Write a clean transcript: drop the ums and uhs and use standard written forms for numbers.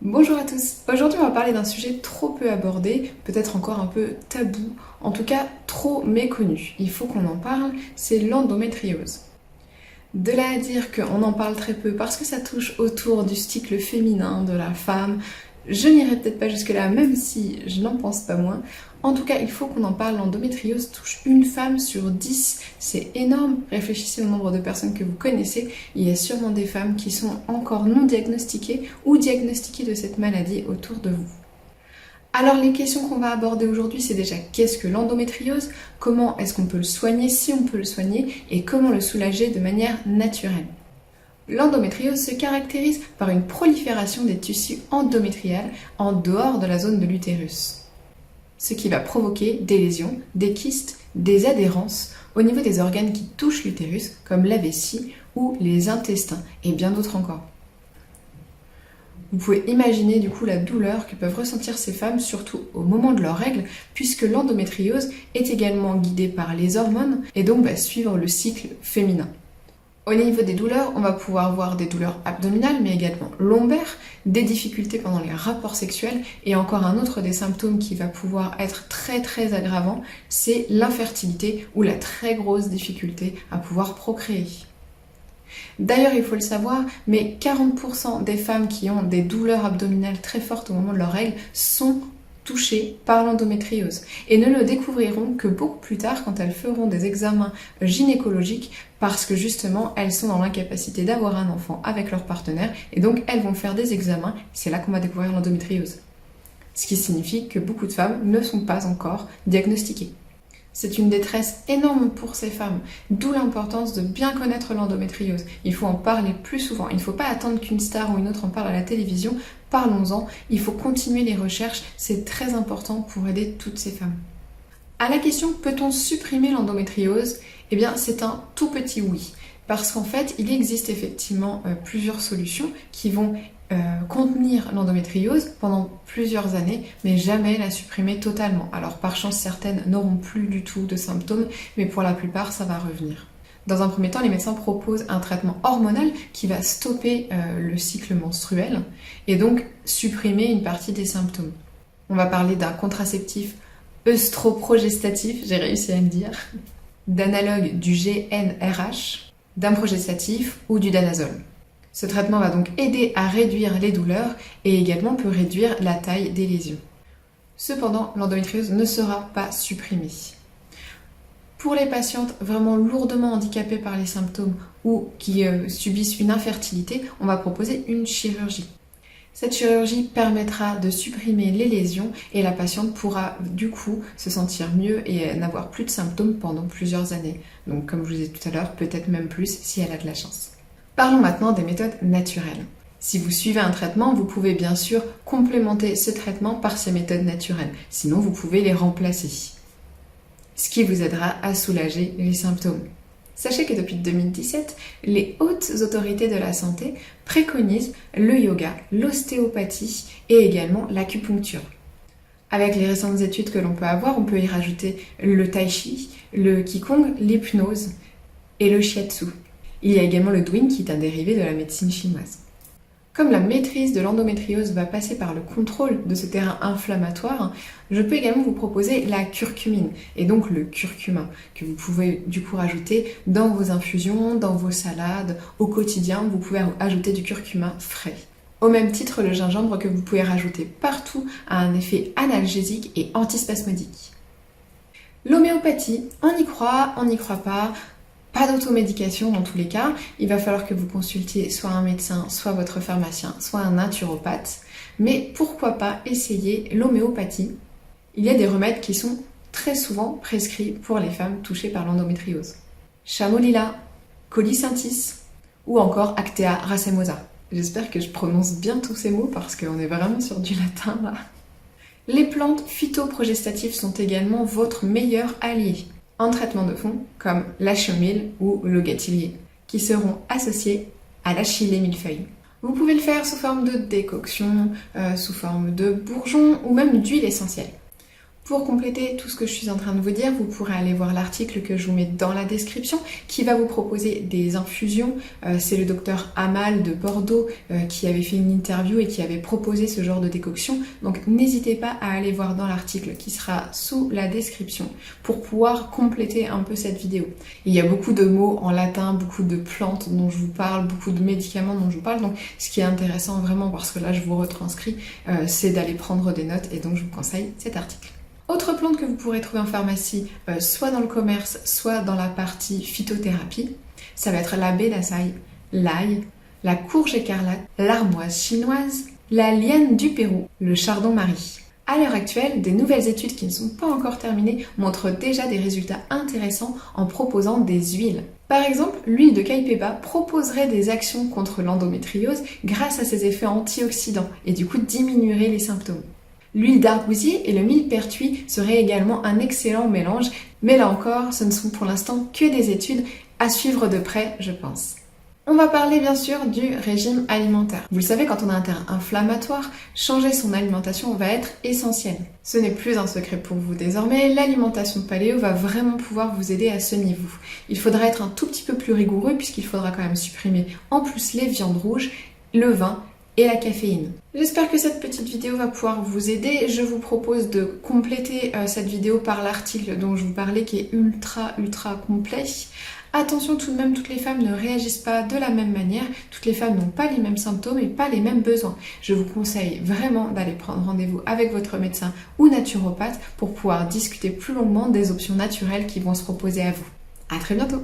Bonjour à tous. Aujourd'hui, on va parler d'un sujet trop peu abordé, peut-être encore un peu tabou, en tout cas trop méconnu. Il faut qu'on en parle, c'est l'endométriose. De là à dire qu'on en parle très peu parce que ça touche autour du cycle féminin, de la femme, je n'irai peut-être pas jusque-là, même si je n'en pense pas moins. En tout cas, il faut qu'on en parle. L'endométriose touche une femme sur 10. C'est énorme. Réfléchissez au nombre de personnes que vous connaissez. Il y a sûrement des femmes qui sont encore non diagnostiquées ou diagnostiquées de cette maladie autour de vous. Alors les questions qu'on va aborder aujourd'hui, c'est déjà qu'est-ce que l'endométriose, comment est-ce qu'on peut le soigner, si on peut le soigner, et comment le soulager de manière naturelle. L'endométriose se caractérise par une prolifération des tissus endométriales en dehors de la zone de l'utérus, ce qui va provoquer des lésions, des kystes, des adhérences au niveau des organes qui touchent l'utérus, comme la vessie ou les intestins, et bien d'autres encore. Vous pouvez imaginer du coup la douleur que peuvent ressentir ces femmes, surtout au moment de leurs règles, puisque l'endométriose est également guidée par les hormones et donc va suivre le cycle féminin. Au niveau des douleurs, on va pouvoir voir des douleurs abdominales, mais également lombaires, des difficultés pendant les rapports sexuels, et encore un autre des symptômes qui va pouvoir être très aggravant, c'est l'infertilité ou la très grosse difficulté à pouvoir procréer. D'ailleurs, il faut le savoir, mais 40% des femmes qui ont des douleurs abdominales très fortes au moment de leurs règles sont touchées par l'endométriose et ne le découvriront que beaucoup plus tard quand elles feront des examens gynécologiques parce que justement elles sont dans l'incapacité d'avoir un enfant avec leur partenaire et donc elles vont faire des examens, c'est là qu'on va découvrir l'endométriose. Ce qui signifie que beaucoup de femmes ne sont pas encore diagnostiquées. C'est une détresse énorme pour ces femmes, d'où l'importance de bien connaître l'endométriose. Il faut en parler plus souvent, il ne faut pas attendre qu'une star ou une autre en parle à la télévision, parlons-en, il faut continuer les recherches, c'est très important pour aider toutes ces femmes. À la question peut-on supprimer l'endométriose ? Eh bien c'est un tout petit oui, parce qu'en fait il existe effectivement plusieurs solutions qui vont contenir l'endométriose pendant plusieurs années, mais jamais la supprimer totalement. Alors par chance, certaines n'auront plus du tout de symptômes, mais pour la plupart, ça va revenir. Dans un premier temps, les médecins proposent un traitement hormonal qui va stopper le cycle menstruel et donc supprimer une partie des symptômes. On va parler d'un contraceptif œstroprogestatif, j'ai réussi à le dire, d'analogue du GnRH, d'un progestatif ou du danazol. Ce traitement va donc aider à réduire les douleurs et également peut réduire la taille des lésions. Cependant, l'endométriose ne sera pas supprimée. Pour les patientes vraiment lourdement handicapées par les symptômes ou qui subissent une infertilité, on va proposer une chirurgie. Cette chirurgie permettra de supprimer les lésions et la patiente pourra du coup se sentir mieux et n'avoir plus de symptômes pendant plusieurs années. Donc comme je vous disais tout à l'heure, peut-être même plus si elle a de la chance. Parlons maintenant des méthodes naturelles. Si vous suivez un traitement, vous pouvez bien sûr complémenter ce traitement par ces méthodes naturelles. Sinon, vous pouvez les remplacer. Ce qui vous aidera à soulager les symptômes. Sachez que depuis 2017, les hautes autorités de la santé préconisent le yoga, l'ostéopathie et également l'acupuncture. Avec les récentes études que l'on peut avoir, on peut y rajouter le tai chi, le qigong, l'hypnose et le shiatsu. Il y a également le Douyin qui est un dérivé de la médecine chinoise. Comme la maîtrise de l'endométriose va passer par le contrôle de ce terrain inflammatoire, je peux également vous proposer la curcumine et donc le curcuma que vous pouvez du coup rajouter dans vos infusions, dans vos salades. Au quotidien, vous pouvez ajouter du curcuma frais. Au même titre, le gingembre que vous pouvez rajouter partout a un effet analgésique et antispasmodique. L'homéopathie, on y croit pas. Pas d'automédication dans tous les cas, il va falloir que vous consultiez soit un médecin, soit votre pharmacien, soit un naturopathe. Mais pourquoi pas essayer l'homéopathie ? Il y a des remèdes qui sont très souvent prescrits pour les femmes touchées par l'endométriose. Chamomilla, Collysanthis ou encore Actea racemosa. J'espère que je prononce bien tous ces mots parce qu'on est vraiment sur du latin là. Les plantes phytoprogestatives sont également votre meilleur allié en traitement de fond, comme la chamomile ou le gâtillier, qui seront associés à l'achillée millefeuille. Vous pouvez le faire sous forme de décoction, sous forme de bourgeon ou même d'huile essentielle. Pour compléter tout ce que je suis en train de vous dire, vous pourrez aller voir l'article que je vous mets dans la description qui va vous proposer des infusions. C'est le docteur Amal de Bordeaux qui avait fait une interview et qui avait proposé ce genre de décoction. Donc n'hésitez pas à aller voir dans l'article qui sera sous la description pour pouvoir compléter un peu cette vidéo. Il y a beaucoup de mots en latin, beaucoup de plantes dont je vous parle, beaucoup de médicaments dont je vous parle. Donc ce qui est intéressant vraiment, parce que là je vous retranscris, c'est d'aller prendre des notes et donc je vous conseille cet article. Autre plante que vous pourrez trouver en pharmacie, soit dans le commerce, soit dans la partie phytothérapie, ça va être la baie d'açaï, l'ail, la courge écarlate, l'armoise chinoise, la liane du Pérou, le chardon-marie. À l'heure actuelle, des nouvelles études qui ne sont pas encore terminées montrent déjà des résultats intéressants en proposant des huiles. Par exemple, l'huile de caipiba proposerait des actions contre l'endométriose grâce à ses effets antioxydants et du coup diminuerait les symptômes. L'huile d'argousier et le millepertuis seraient également un excellent mélange, mais là encore, ce ne sont pour l'instant que des études à suivre de près, je pense. On va parler bien sûr du régime alimentaire. Vous le savez, quand on a un terrain inflammatoire, changer son alimentation va être essentiel. Ce n'est plus un secret pour vous désormais, l'alimentation paléo va vraiment pouvoir vous aider à ce niveau. Il faudra être un tout petit peu plus rigoureux puisqu'il faudra quand même supprimer en plus les viandes rouges, le vin et la caféine. J'espère que cette petite vidéo va pouvoir vous aider. Je vous propose de compléter cette vidéo par l'article dont je vous parlais qui est ultra complet. Attention tout de même, toutes les femmes ne réagissent pas de la même manière, toutes les femmes n'ont pas les mêmes symptômes et pas les mêmes besoins. Je vous conseille vraiment d'aller prendre rendez-vous avec votre médecin ou naturopathe pour pouvoir discuter plus longuement des options naturelles qui vont se proposer à vous. À très bientôt!